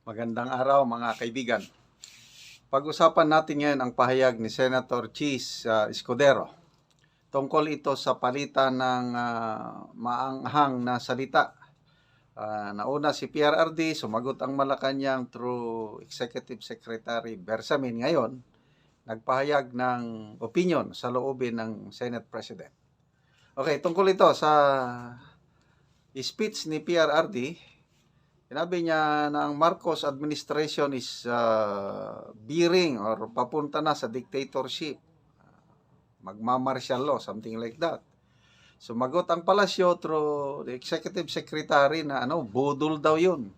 Magandang araw mga kaibigan. Pag-usapan natin ngayon ang pahayag ni Senator Chis Escudero. Tungkol ito sa palitan ng maanghang na salita. Nauna si PRRD, sumagot ang Malacanang through Executive Secretary Bersamin. Ngayon, nagpahayag ng opinion sa loobin ng Senate President. Okay, tungkol ito sa speech ni PRRD, sinabi niya na ang Marcos administration is veering or papunta na sa dictatorship. Magmamartial law, something like that. Sumagot ang palasyo through the executive secretary na budol daw yun.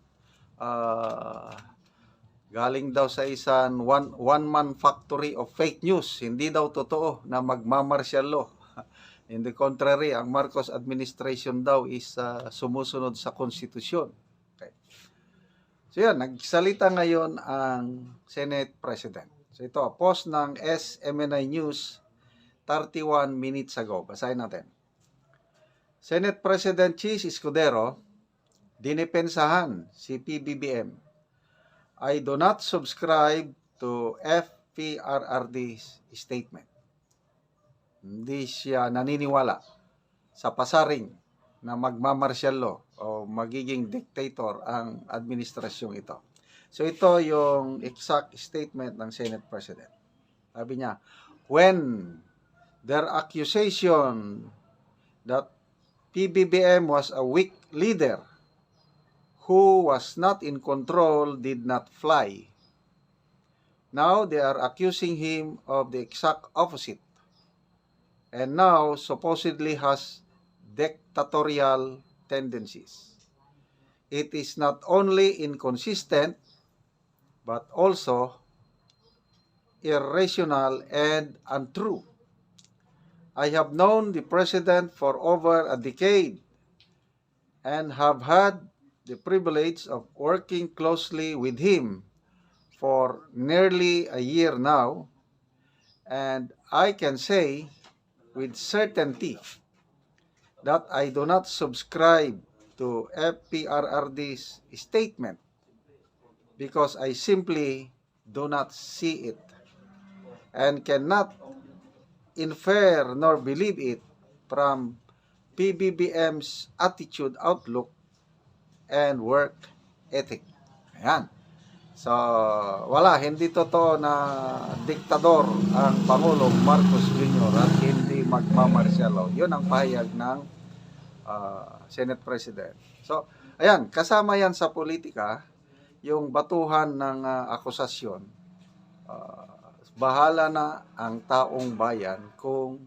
Galing daw sa isang one-man factory of fake news. Hindi daw totoo na magmamartial law. In the contrary, ang Marcos administration daw is sumusunod sa konstitusyon. Okay. So yan, nagsalita ngayon ang Senate President. So ito, post ng SMNI News 31 minutes ago. Basahin natin. Senate President Chis Escudero, dinipensahan si PBBM. I do not subscribe to FPRRD's statement. Hindi siya naniniwala sa pasaring na magmamartial law o magiging dictator ang administrasyong ito. So ito yung exact statement ng Senate President. Sabi niya, when their accusation that PBBM was a weak leader who was not in control did not fly. Now they are accusing him of the exact opposite. And now supposedly has dictatorial tendencies. It is not only inconsistent, but also irrational and untrue. I have known the president for over a decade and have had the privilege of working closely with him for nearly a year now, and I can say with certainty that I do not subscribe to FPRRD's statement because I simply do not see it and cannot infer nor believe it from PBBM's attitude, outlook, and work ethic. Ayan. So, hindi totoo na diktador ang Pangulong Marcos Jr. at hindi magmamartial law. Yun ang pahayag ng Senate President. So, ayan, kasama yan sa politika, yung batuhan ng akusasyon. Bahala na ang taong bayan kung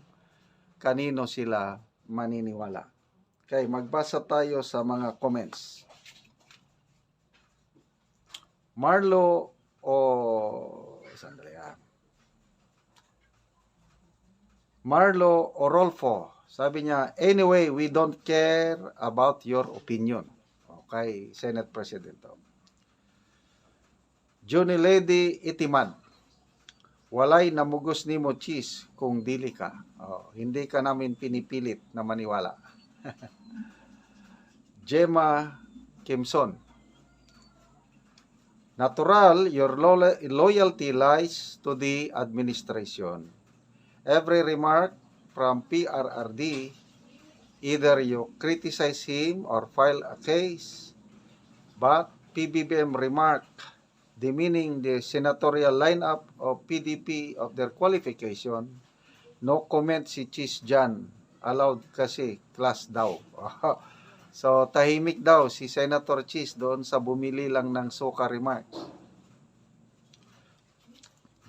kanino sila maniniwala. Okay, magbasa tayo sa mga comments. Marlo Orolfo, sabi niya, anyway, we don't care about your opinion. Okay, Senate President. Johnny Lady Itimad, walay namugos ni mo Chis kung dili ka. Hindi ka namin pinipilit na maniwala. Gemma Kimson, natural, your loyalty lies to the administration. Every remark from PRRD, either you criticize him or file a case, but PBBM remark demeaning the senatorial lineup of PDP of their qualification, no comment si Chis Jan, allowed kasi class daw. So, tahimik daw si Senator Chis doon sa bumili lang ng suka remarks.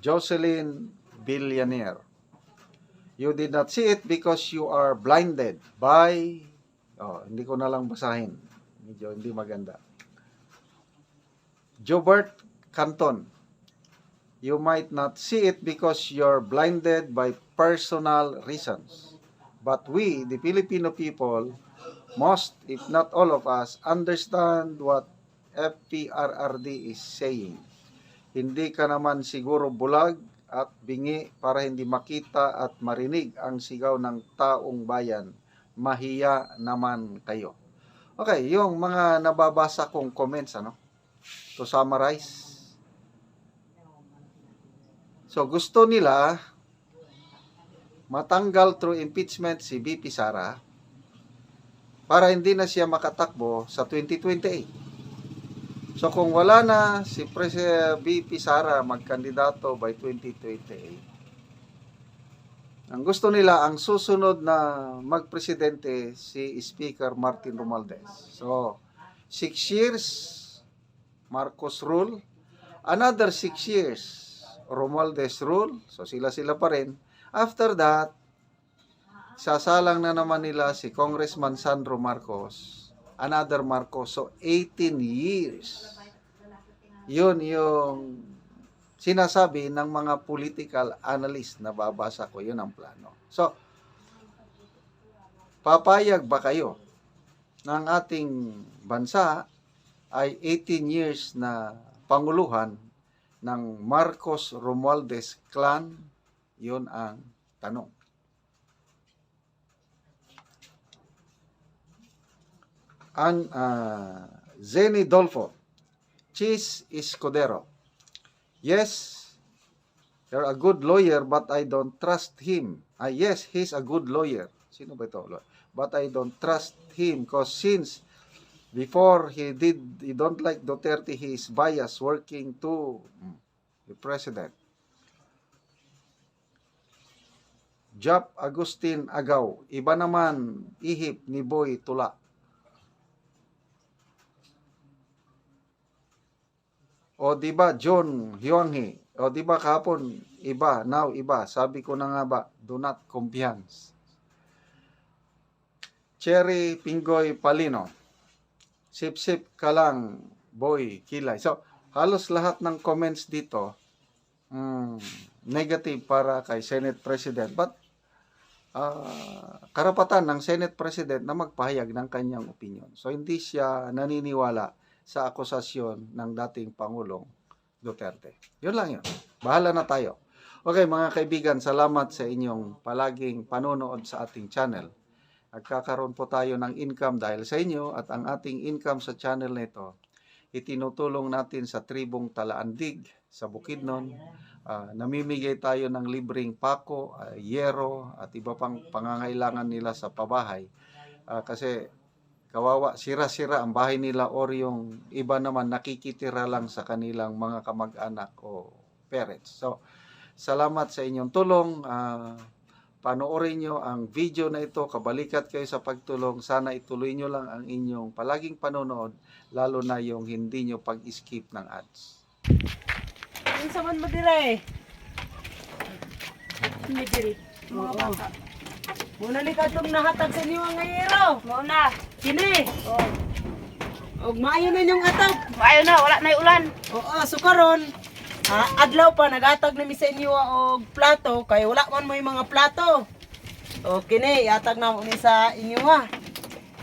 Jocelyn Billionaire, you did not see it because you are blinded by... hindi ko na lang basahin. Medyo hindi maganda. Jobert Canton, you might not see it because you're blinded by personal reasons. But we, the Filipino people, most, if not all of us, understand what FPRRD is saying. Hindi ka naman siguro bulag at bingi para hindi makita at marinig ang sigaw ng taong bayan. Mahiya naman kayo. Okay, yung mga nababasa kong comments, to summarize. So gusto nila matanggal through impeachment si VP Sara para hindi na siya makatakbo sa 2028. So kung wala na si VP Sara magkandidato by 2028, ang gusto nila, ang susunod na magpresidente si Speaker Martin Romualdez. So 6 years Marcos rule, another 6 years Romualdez rule, so sila pa rin. After that, sasalang na naman nila si Congressman Sandro Marcos, another Marcos, so 18 years. Yun yung sinasabi ng mga political analyst na babasa ko, yun ang plano. So, papayag ba kayo ng ating bansa ay 18 years na panguluhan ng Marcos Romualdez clan? Yun ang tanong. Ang Zeni Dolfo, Cheese Escudero. Yes, you're a good lawyer but I don't trust him. Yes, he's a good lawyer. Sino ba ito? But I don't trust him because since before he don't like Duterte, he is biased working to the president. Jap Agustin Agaw, iba naman ihip ni Boy Tula. O di ba John Hyunhee, o di ba kahapon iba, now iba, sabi ko na nga ba, do not confiance. Cherry Pingoy Palino, sip-sip ka lang, Boy Kilay. So, halos lahat ng comments dito, negative para kay Senate President. But, karapatan ng Senate President na magpahayag ng kanyang opinion. So, hindi siya naniniwala sa akusasyon ng dating Pangulong Duterte. Yun lang yun. Bahala na tayo. Okay, mga kaibigan, salamat sa inyong palaging panonood sa ating channel. Nagkakaroon po tayo ng income dahil sa inyo at ang ating income sa channel na ito, itinutulong natin sa tribong Talaandig, sa Bukidnon. Namimigay tayo ng libreng pako, yero at iba pang pangangailangan nila sa pabahay. Kasi kawawa, sira-sira ang bahay nila or yung iba naman nakikitira lang sa kanilang mga kamag-anak o parents. So, salamat sa inyong tulong. Panoorin nyo ang video na ito. Kabalikat kayo sa pagtulong. Sana ituloy nyo lang ang inyong palaging panonood, lalo na yung hindi nyo pag-skip ng ads. Ang saman mo dire. Hindi dire. Mga bata. Muna ni ka itong nahatag sa inyo ang ngayero. Muna. Kini. Og maayo na inyong atag. Maayo na, wala na ulan. Oo, so karon, adlaw pa nagatag na mi sa inyo og plato kay wala man mo yung mga plato. O kini iatag na mo ni sa inyo ha.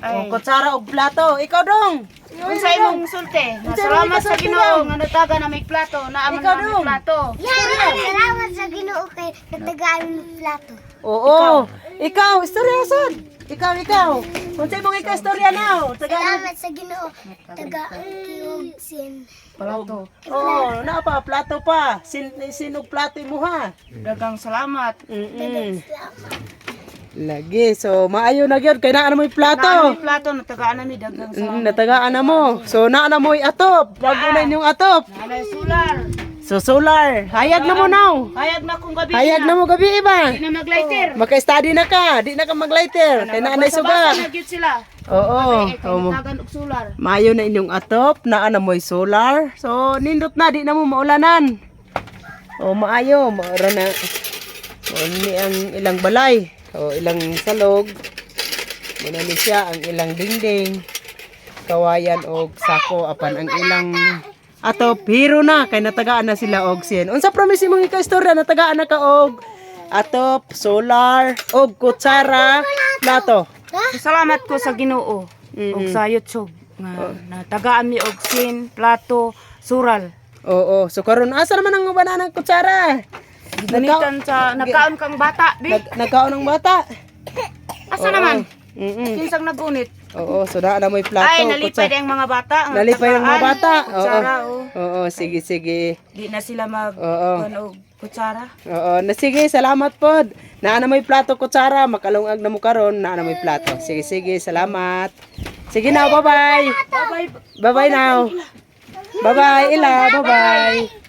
O kutsara og plato. Ikaw dong. Unsa imong sulti? Salamat sa Ginoo nga nataga na may plato, naaman na may plato. Salamat sa Ginoo kay natagaan ng plato. Oo. Ikaw, istorya sad. Ikaw. Unsa imong istorya now? Salamat sa Ginoo tagaan kiyog sin. Plato. Oo, na pa plato pa. Sinog plato mo ha. Dagang salamat. Lagi, so maayo na gyud kay naa na mo yung plato. May plato natagaan na mi dagang salamat. Natagaan na mo. So naa na mo yung atop. Bago na inyong atop. Nanay solar. So solar, hayag na mo now. Hayag na kung gabi. Hayag na mo gabi iba. Di na mag-lighter. Maka-study na ka, di na ka mag-lighter. Kay naa na suga. Basa na gyud sila. Oo. Natagan og solar. Maayo na inyong atop, naa na mo yung solar. So nindot na, di na mo maulanan. O maayo, maura na. O ni ang ilang balay. O ilang salog. Muna ni siya ang ilang dingding. Kawayan og sako apan ang ilang atop hero na kay natagaan na sila og sin. Unsa promise imong ika-istorya natagaan na ka og atop, solar, og kutsara, plato. Salamat ko sa Ginoo ug sa YouTube nga natagaan mi og sin, plato, sural. Oo, so karon asa naman ang banana kutsara? Gunitan sa nagkaon kang bata, bi. Nagkaon ng bata. Asa naman? Mm. Kinsang nagunit? Oo, so naa na mo'y plato. Ay, nalipay kutsara. ang mga bata. Ang Nalipay ang mga tagaan, bata. Kutsara, oh. Oo, sige, sige. Di na sila Oo. kutsara. Oo, na sige, salamat po. Naa na mo'y plato, kutsara. Makalungag na mo karon, naa na mo'y plato. Sige, sige, salamat. Sige now, bye-bye. Bye-bye. Bye-bye now. Bye-bye, Ila. Bye-bye.